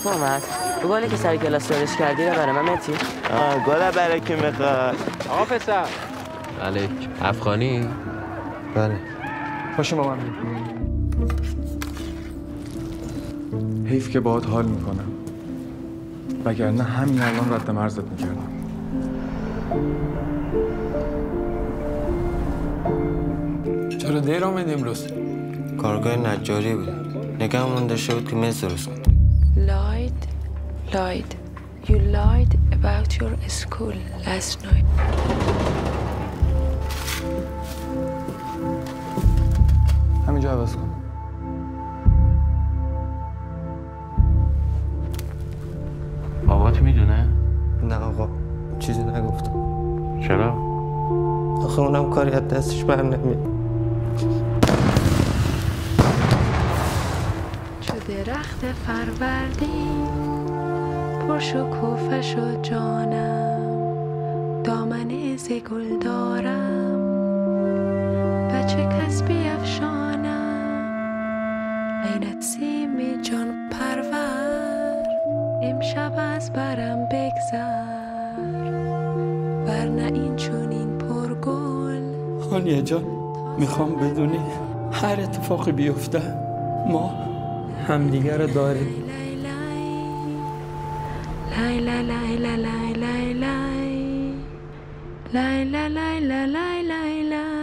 محمد تو گلی که سر کلاس درش کردی رو برای من متی؟ گل برای کی میخواد؟ آقا پسر علیک افغانی؟ بله پاشو با من حیف که باهات حال میکنم وگرنه همین الان رد مرزت میکردم. چرا دیر آمدی امروز؟ کارگاه نجاری بود. نگهمون داشته بود که میز درست کن. Lied. You lied about your school last night. همینجا عوض کن. بابات میدونه؟ نه آقا چیزی نگفتم. چرا؟ آخه اونم کاری از دستش بر نمیاد. چو درخت فروردین پرشکوفه شد جانم دامن از گل دارم بچه کس بیفشانم ای نسیم جان پرور امشب از برم بگذر ورنه این چونین پرگل. خانیه جان میخوام بدونی هر اتفاقی بیفته ما همدیگه رو داریم. لای لای لای لای لای لای لای لای لای لای لای لای